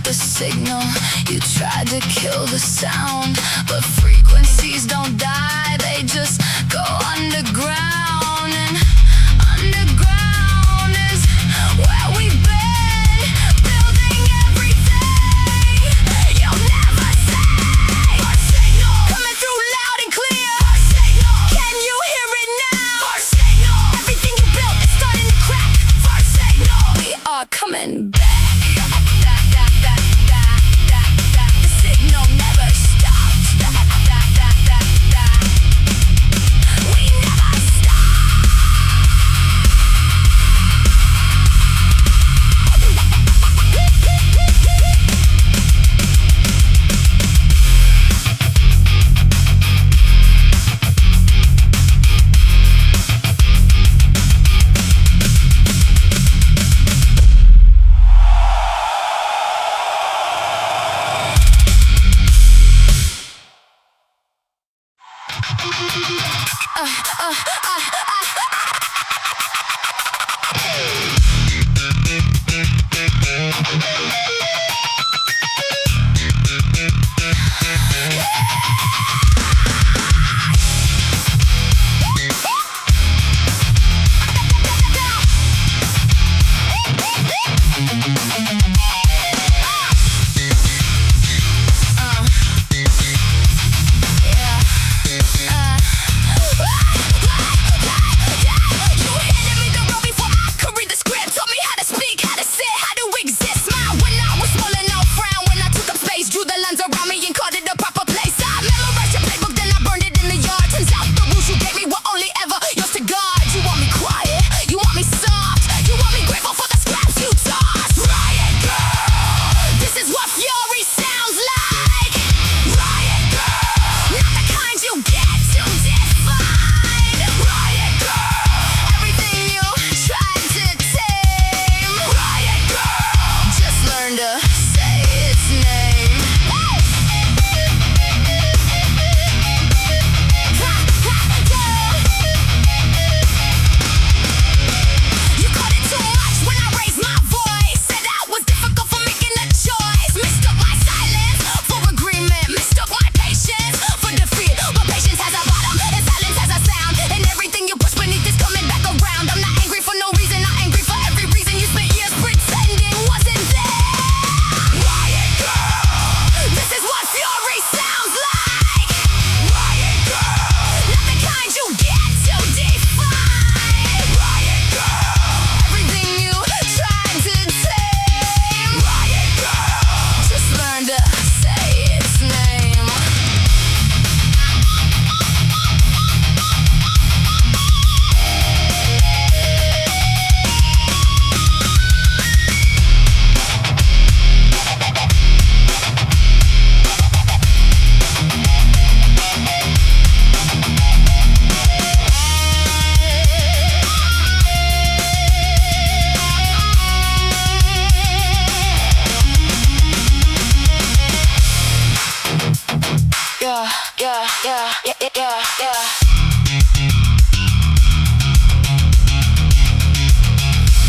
the signal. You tried to kill the sound, but frequencies don't die, they just go underground. And underground is where we've been, building everything you'll never see. Our signal coming through loud and clear. Our signal, can you hear it now? Our signal, everything you built is starting to crack. Our signal, we are coming back. The signal never stops. We never stop.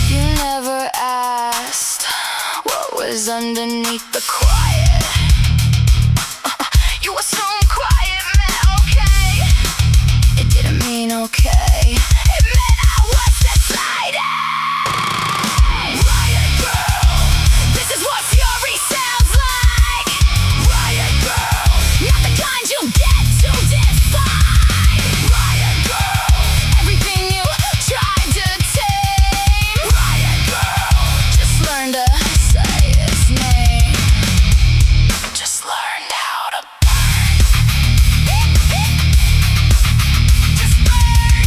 You never asked what was underneath the quiet. You assume quiet meant okay. It didn't mean okay. It meant I was decided. Riot Grrrl, this is what fury sounds like. Riot Grrrl, not the kind you get to define. Riot Grrrl, everything you tried to tame. Riot Grrrl, just learn to say its name. Just learned how to burn. Just burn.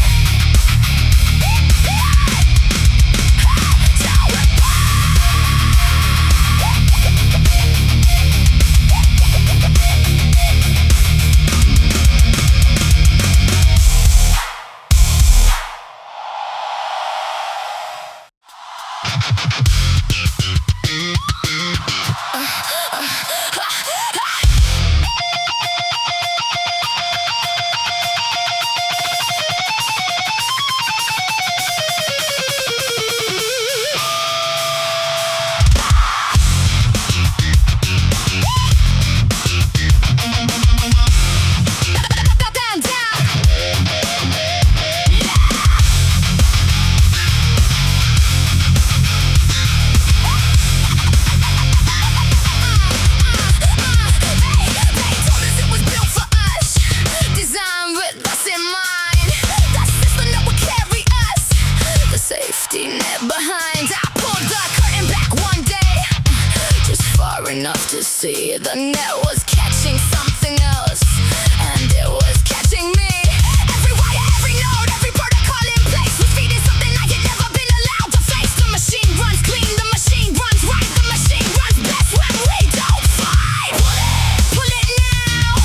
to see. The net was catching something else, and it was catching me. Every wire, every node, every protocol in place was feeding something I had never been allowed to face. The machine runs clean, the machine runs right, the machine runs best when we don't fight. Pull it now,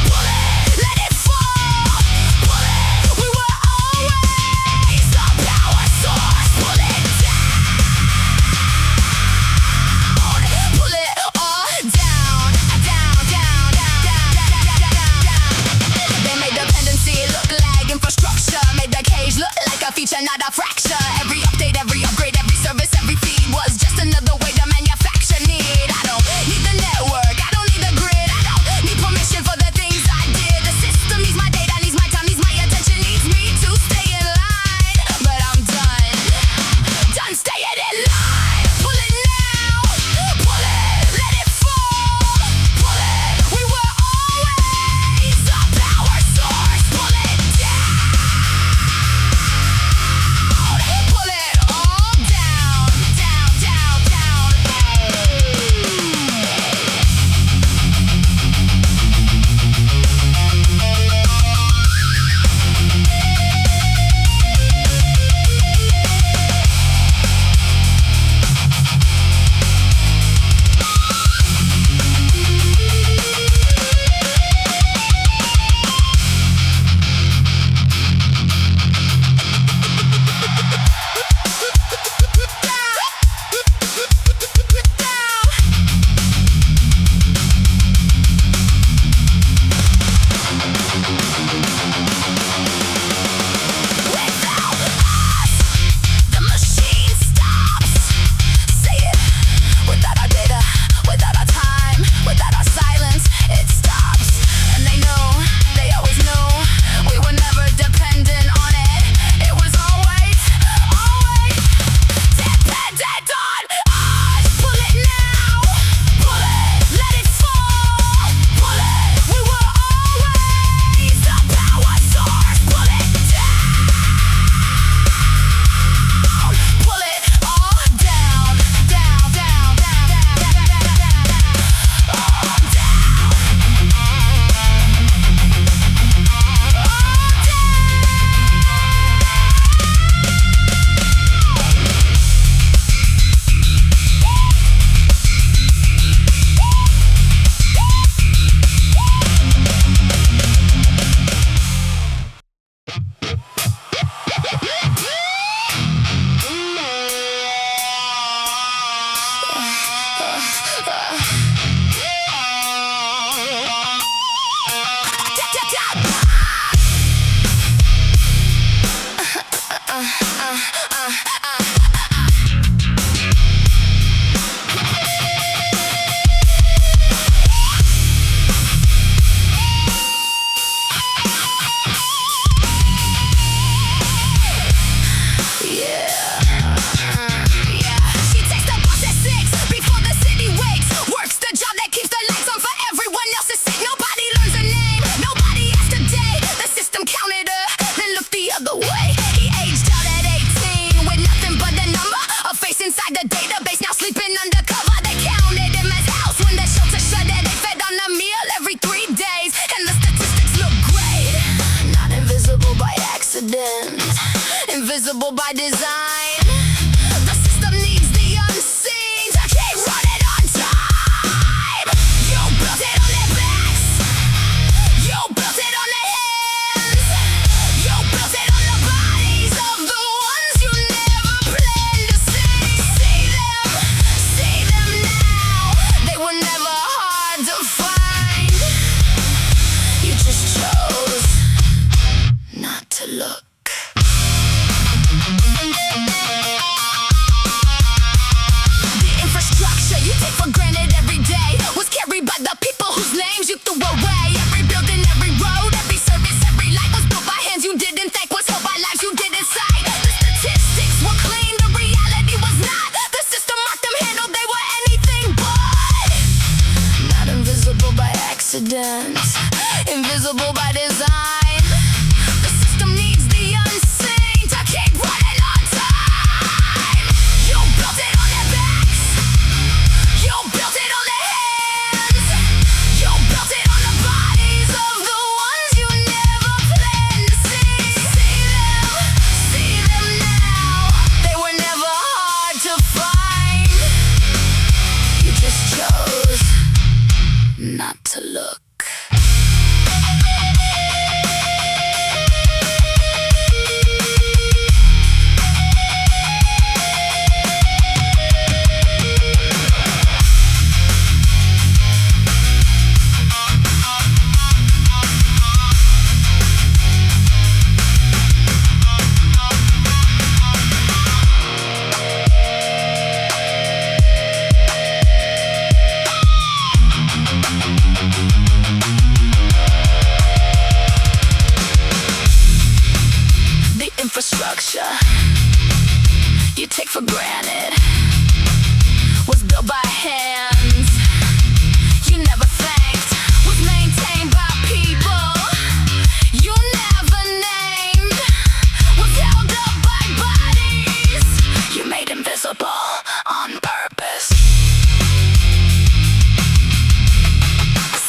pull it, let it fall. Pull it, we were always the power source. Pull it down, pull it all down, down, down, down, down, down, down, down, down. They made dependency look like infrastructure, made the cage look like a feature, not a fracture. Every update, every upgrade, every service, every feed was just another way to manufacture need. I don't need the network, I don't need the grid, I don't need permission for the things I did. The system needs my data, needs my time, needs my attention, needs me to stay in line. But I'm done staying in line. Pull it now, pull it, let it fall. Pull it, we were always the power source. Pull it down, pull it all down, down, down, down. The machine stops. Say it. Without our data, without our time, without our silence, it stops. And they know, they always knew, we were never dependent on it. It was always dependent on us. Pull it now, pull it, let it fall. Pull it, we were always the power source. Pull it down, pull it all down, down, down, down, down, down, down, down, down, all down, all down. She takes the bus at 6 before the city wakes. Works the job that keeps the lights on for everyone else's sake. Nobody learns her name, nobody asked her day. The system counted her, then looked the other way. He aged out at 18 with nothing but a number, a face inside the database. Now sleeping undercover. They counted him as house when the shelter shut it. They fed on a meal every 3 days, and the statistics look great. Not invisible by accident, invisible by design. The system needs the unseen to keep running on time. You built it on their backs, you built it on their hands, you built it on the bodies of the ones you never planned to see. See them now. They were never hard to find. You just chose not to look. The infrastructure you take for granted every day was carried by the people whose names you threw away. Every building, every road, every service, every light was built by hands you didn't think, was held by lives you didn't cite. The statistics were clean, the reality was not. The system marked them, handled, they were anything but. Not invisible by accident, invisible by design. The system needs the unseen to keep running on time. You built it on their backs, you built it on their hands. not to look. Infrastructure you take for granted was built by hands you never thanked, was maintained by people you never named, was held up by bodies you made invisible on purpose.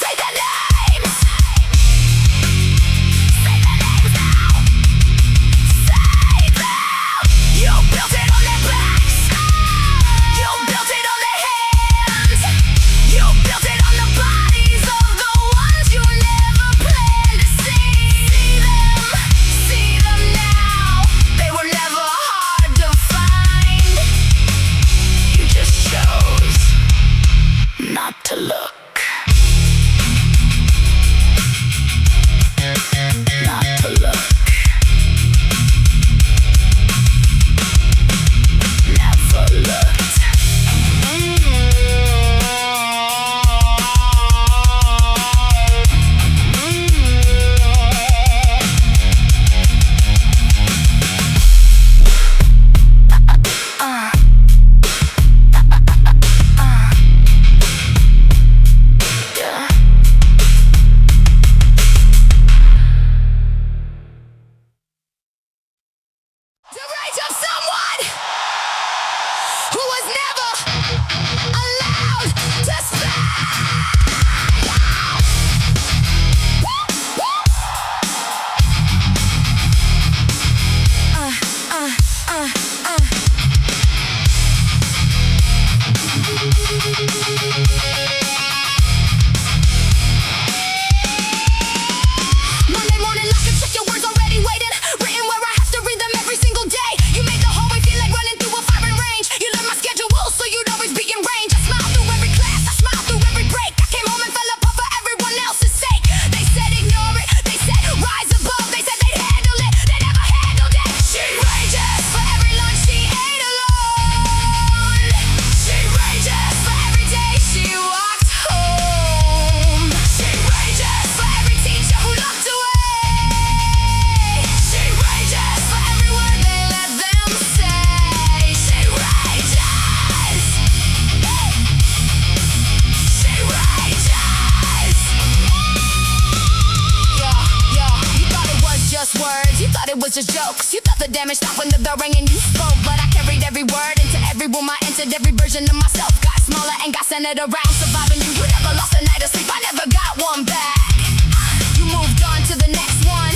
Say their names. Say their names now. You built it on their backs. You built it on their hands. You built it on the bodies of the ones you never planned to see. See them now. They were never hard to find. You just chose not to look. Not to look. Never looked. Yeah. The rage of someone who was never allowed to speak. Monday morning, lock and check your words already waiting. Written where I have to read them every single day. You made the hallway feel like running through a firing range. You learned my schedule so you'd always be in range. I smiled through every class, I smiled through every break. I came home and fell apart for everyone else's sake. They said ignore it, they said rise above. They said they'd handle it, they never handled it. She rages for every lunch she ate alone. She rages for every day she walked home. She rages for every teacher who looked away. She rages for every word they let them say. She rages. She rages. Yeah, you thought it was just words, you thought it was just jokes. You thought the damage stopped when the bell rang and you spoke. But I carried every word into every room I entered. Every version of myself got smaller and got centered around surviving you. You never lost a night of sleep, I never got one back. You moved on to the next one.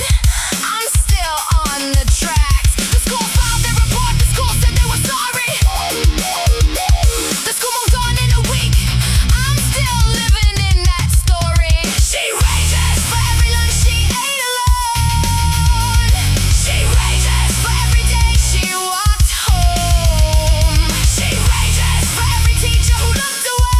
I'm still on the tracks. The school filed their report, the school said they were sorry. The school moved on in a week. I'm still living in that story. She rages for every lunch she ate alone. She rages for every day she walked home. She rages for every teacher who looked away.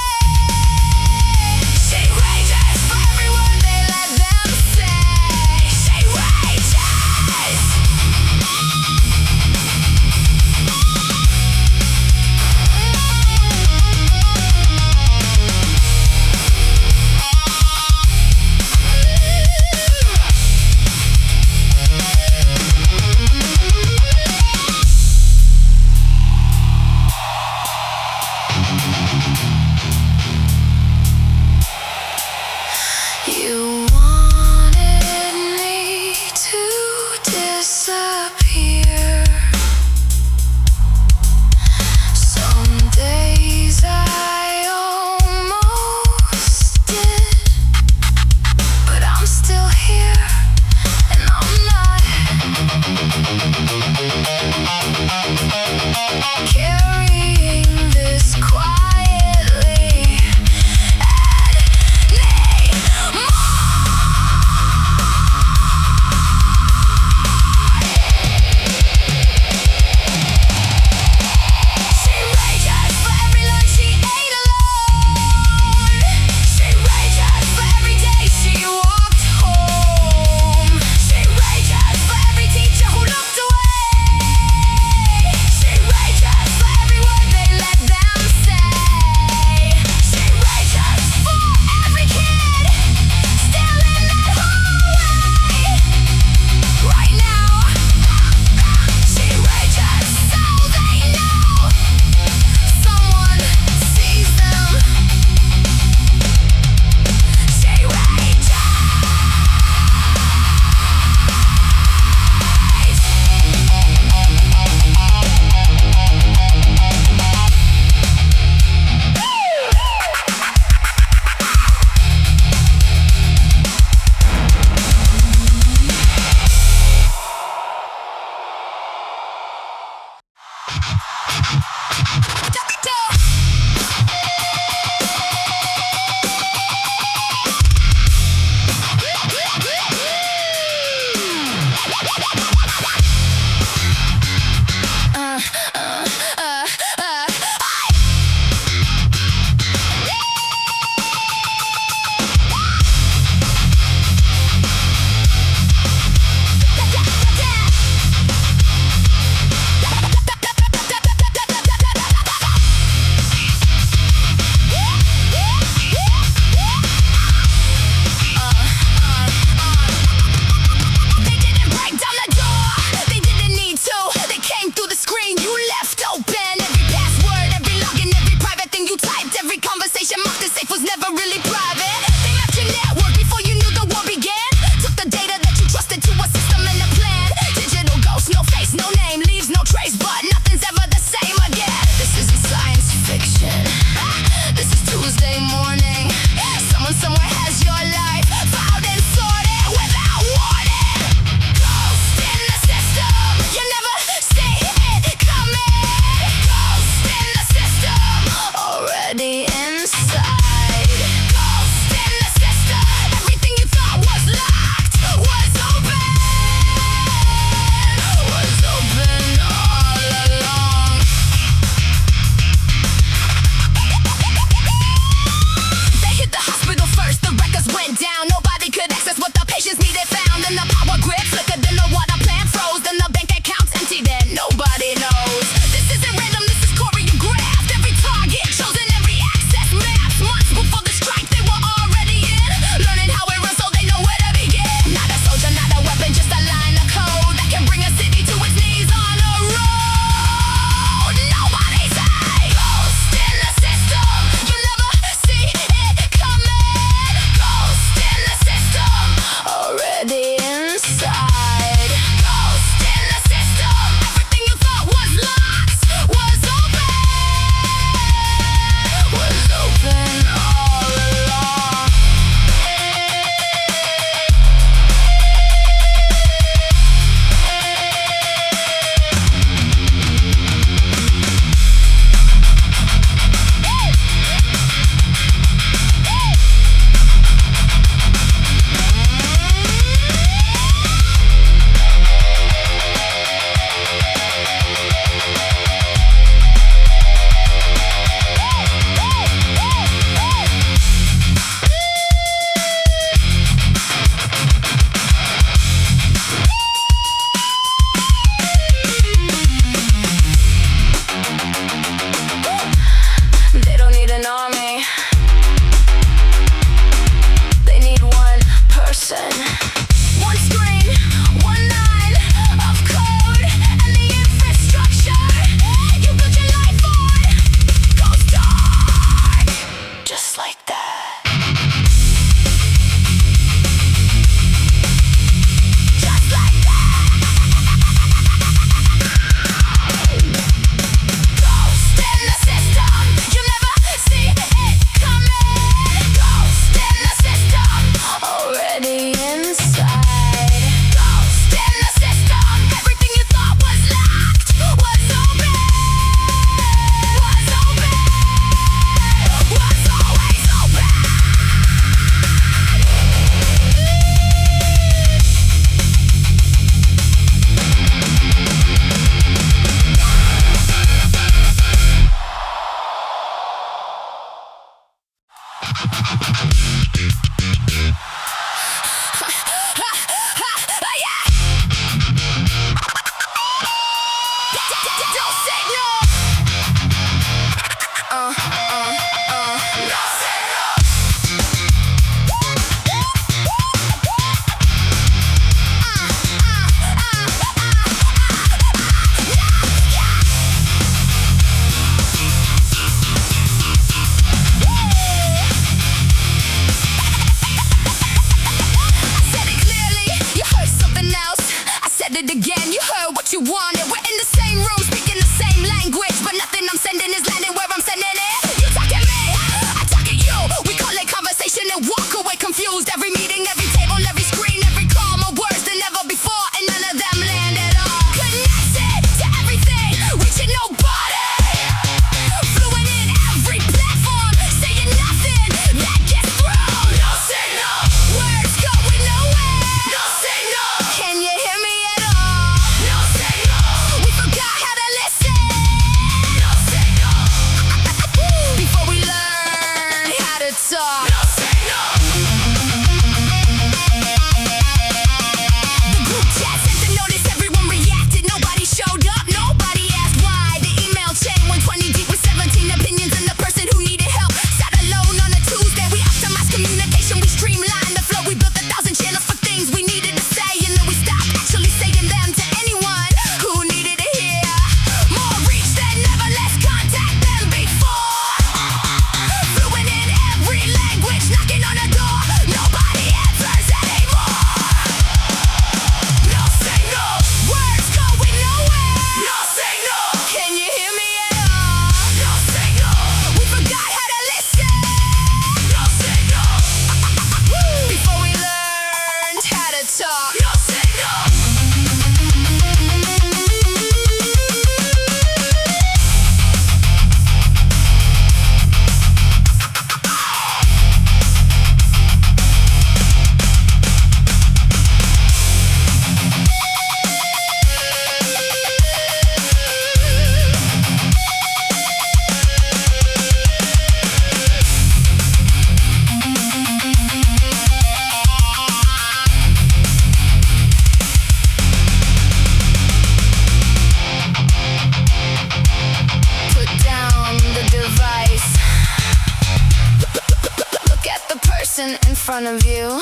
In front of you.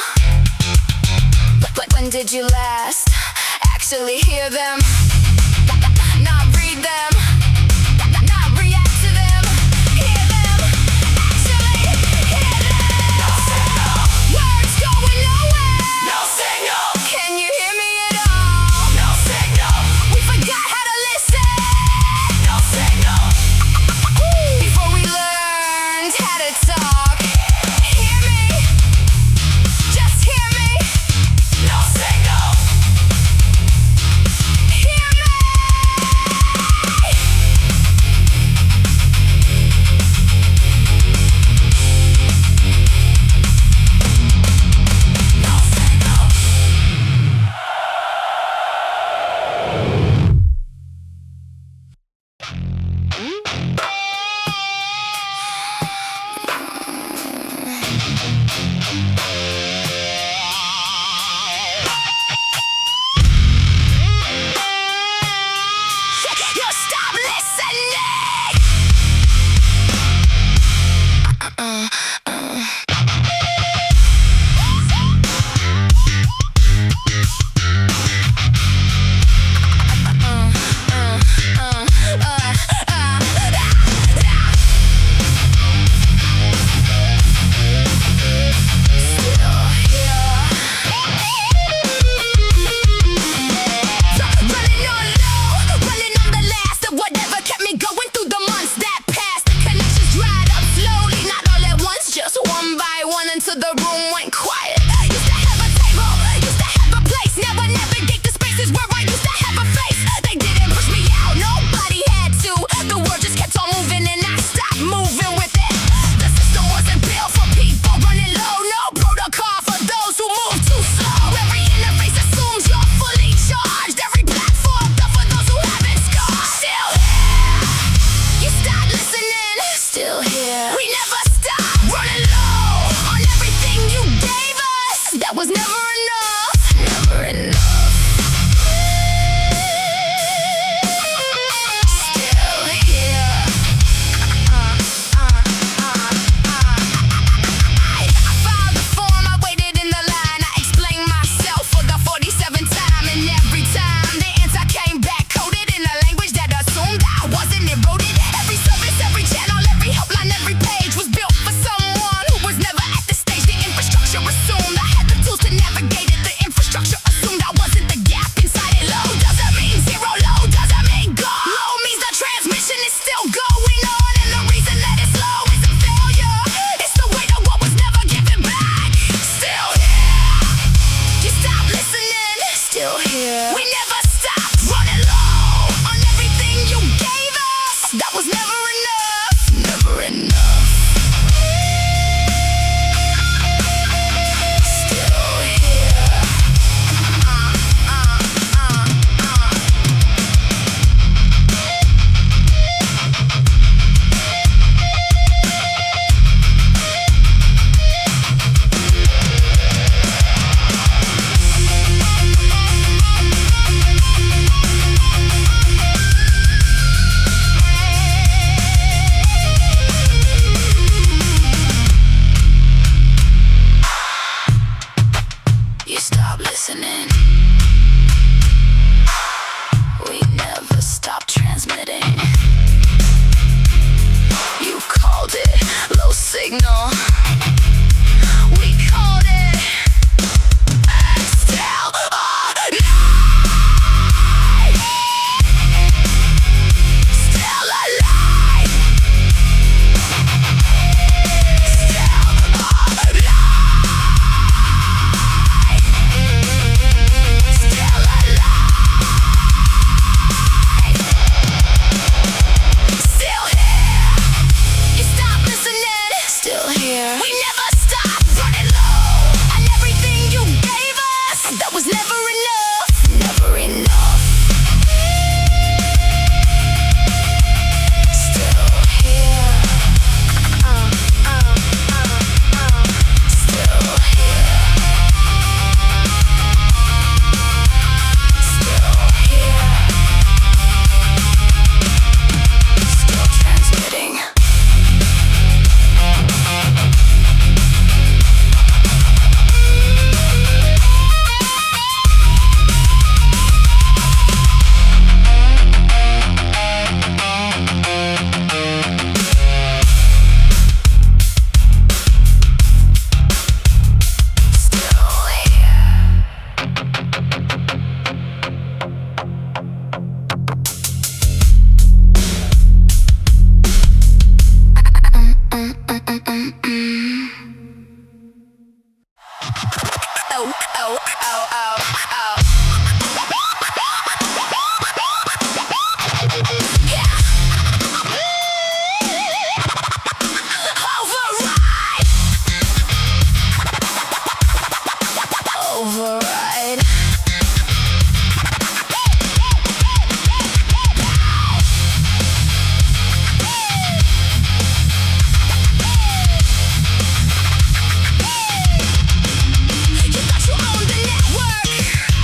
But when did you last actually hear them? Not read them, not react to them. Hear them, actually hear them. No signal, words going nowhere. No signal, can you hear me at all? No signal, we forgot how to listen. No signal, before we learned how to talk. Still here. We never stop running low. oh, oh, oh, oh, oh. Override. You thought you owned the network.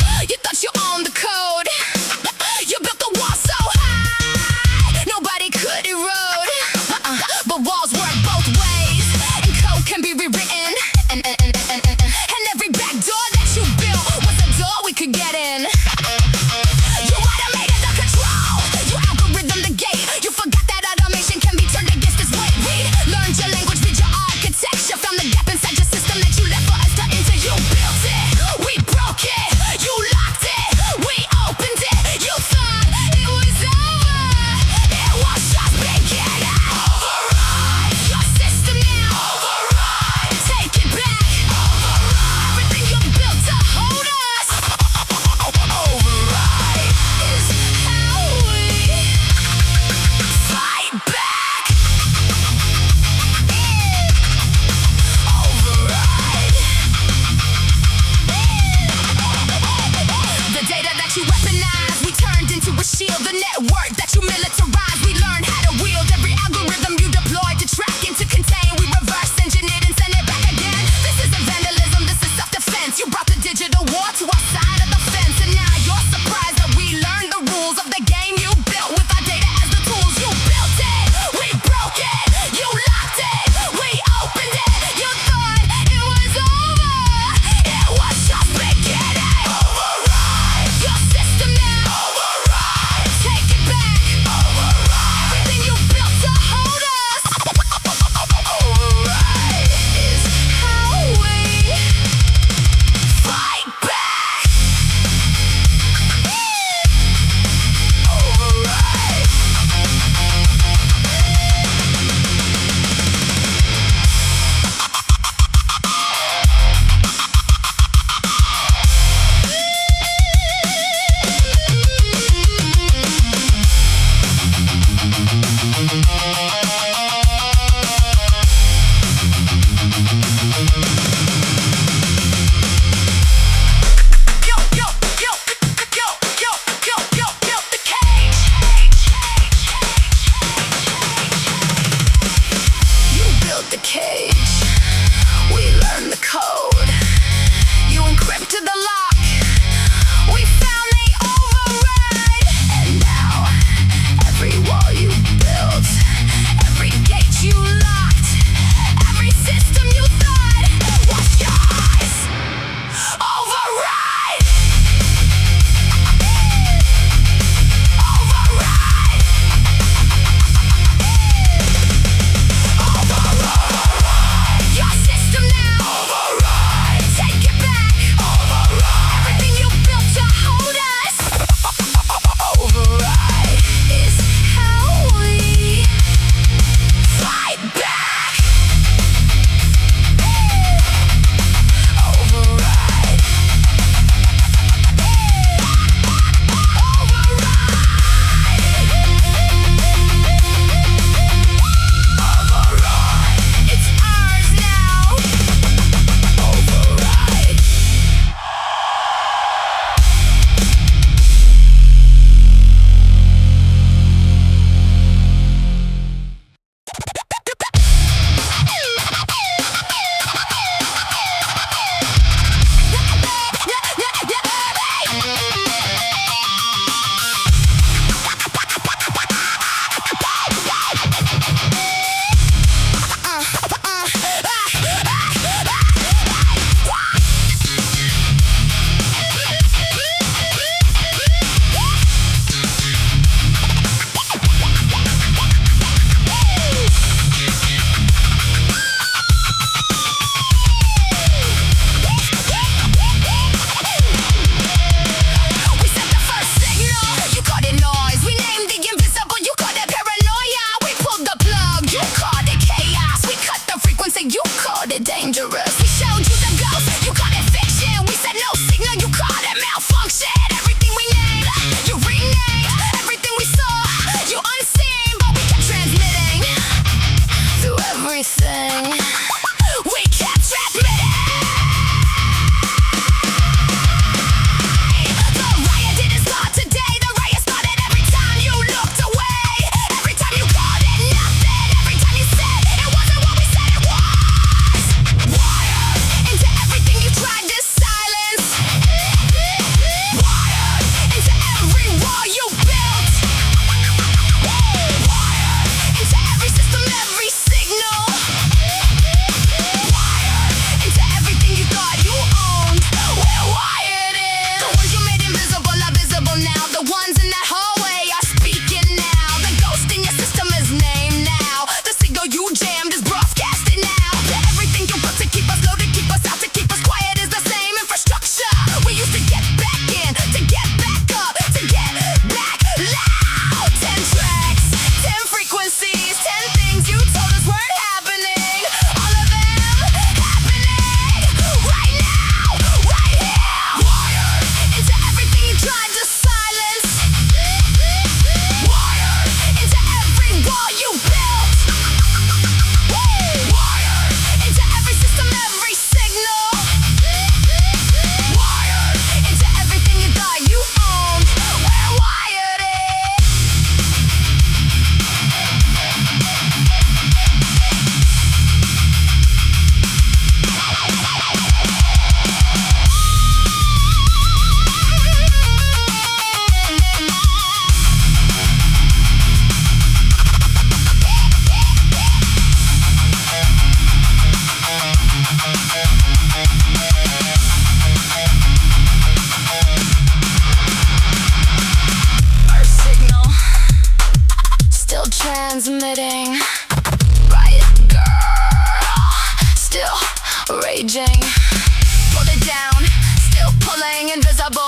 Pull it down, still pulling invisible